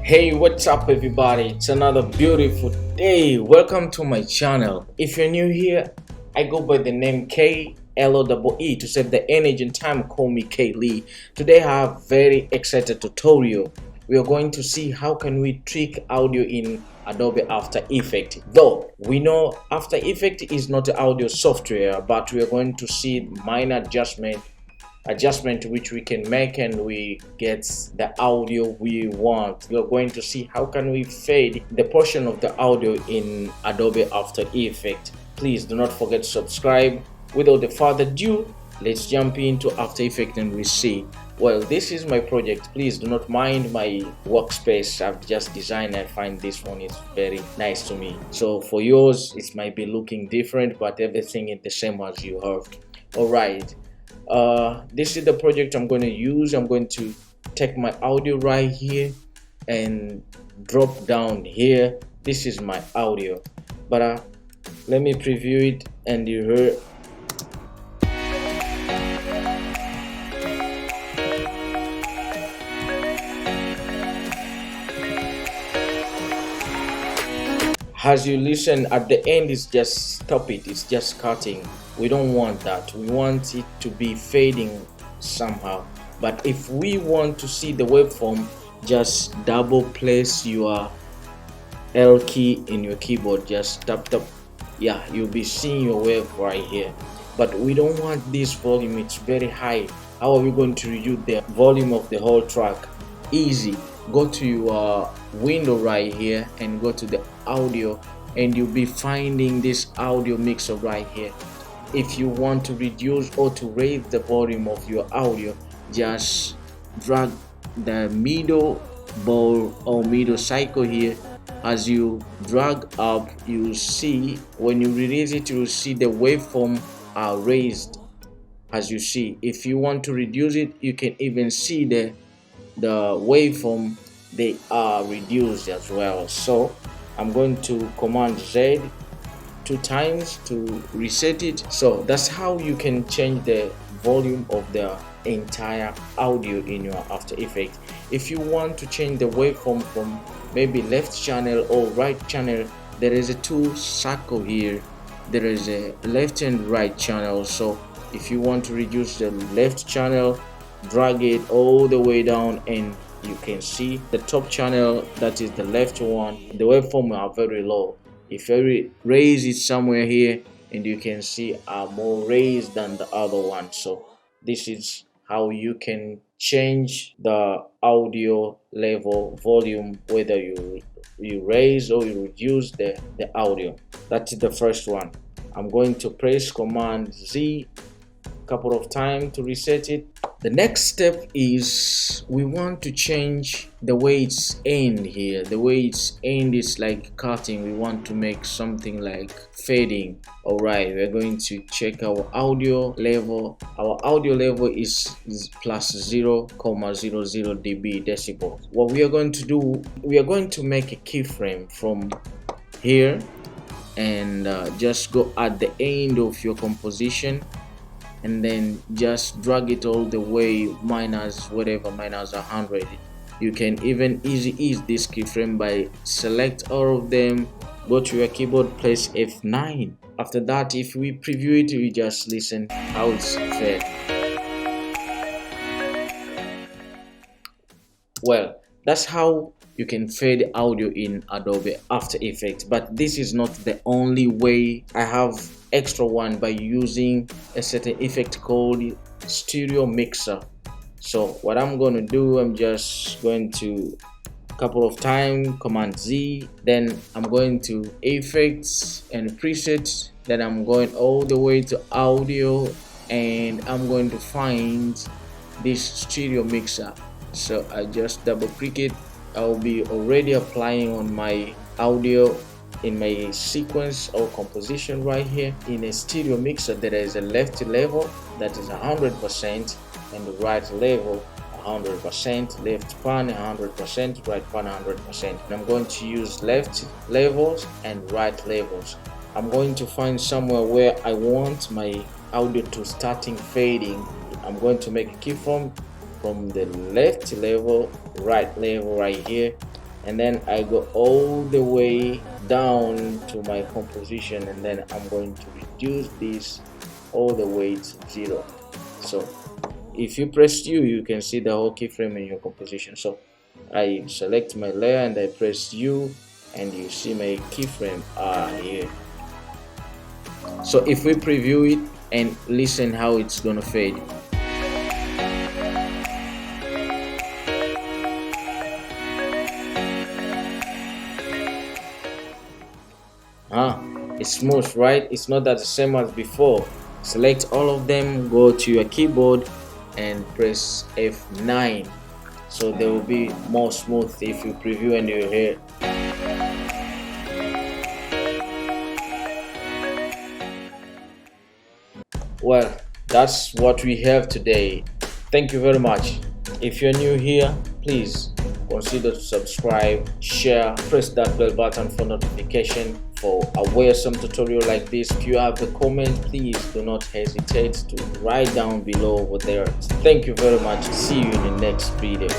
Hey, what's up everybody? It's another beautiful day. Welcome to my channel. If you're new here, I go by the name KLOEE. To save the energy and time, call me K Lee. Today I have very excited tutorial. We are going to see how can we tweak audio in Adobe After Effects. Though we know After Effects is not an audio software, but we are going to see minor adjustment which we can make and we get the audio we want. We're going to see how can we fade the portion of the audio in Adobe After Effects. Please do not forget to subscribe. Without further ado, let's jump into After Effects and we see. Well, this is my project. Please do not mind my workspace. I've just designed. I find this one is very nice to me. So for yours it might be looking different, but everything is the same as you have. All right. This is the project I'm going to use. I'm going to take my audio right here and drop down here. This is my audio, but let me preview it and you heard. As you listen at the end, it's just stop it, it's just cutting. We don't want that. We want it to be fading somehow. But if we want to see the waveform, just double place your L key in your keyboard, just tap. Yeah, you'll be seeing your wave right here. But we don't want this volume, it's very high. How are we going to reduce the volume of the whole track? Easy. Go to your window right here and go to the audio, and you'll be finding this audio mixer right here. If you want to reduce or to raise the volume of your audio, just drag the middle ball or middle cycle here. As you drag up, you see when you release it, you will see the waveform are raised. As you see, if you want to reduce it, you can even see the waveform, they are reduced as well. So I'm going to command Z 2 times to reset it. So that's how you can change the volume of the entire audio in your After Effects. If you want to change the waveform from maybe left channel or right channel, there is a 2 circle here. There is a left and right channel. So if you want to reduce the left channel, drag it all the way down and you can see the top channel, that is the left one, the waveform are very low. If I raise it somewhere here, and you can see are more raised than the other one. So this is how you can change the audio level volume, whether you raise or you reduce the audio. That's the first one. I'm going to press command Z a couple of times to reset it. The next step is we want to change the way it's end here. The way it's end is like cutting. We want to make something like fading. All right, we're going to check our audio level. Our audio level is plus 0.00 dB decibel. What we are going to do, we are going to make a keyframe from here and just go at the end of your composition and then just drag it all the way minus 100. You can even easy ease this keyframe by select all of them, go to your keyboard, press F9. After that, if we preview it, we just listen how it's fed. Well, that's how you can fade audio in Adobe After Effects, but this is not the only way. I have extra one by using a certain effect called stereo mixer. So what I'm going to do, I'm just going to couple of times command Z, then I'm going to effects and presets, then I'm going all the way to audio and I'm going to find this stereo mixer. So I just double click it. I'll be already applying on my audio in my sequence or composition right here. In a stereo mixer, there is a left level that is 100% and the right level 100%, left pan 100%, right pan 100%. And I'm going to use left levels and right levels. I'm going to find somewhere where I want my audio to starting fading. I'm going to make a keyframe from the left level, right level right here, and then I go all the way down to my composition, and then I'm going to reduce this all the way to 0. So if you press U, you can see the whole keyframe in your composition. So I select my layer and I press U, and you see my keyframe are here. So if we preview it and listen how it's gonna fade. It's smooth, right? It's not that the same as before. Select all of them, go to your keyboard and press F9, so they will be more smooth if you preview and you hear. Well, that's what we have today. Thank you very much. If you're new here, please consider to subscribe, share, press that bell button for notification for a awesome tutorial like this. If you have a comment, please do not hesitate to write down below over there. Thank you very much. See you in the next video.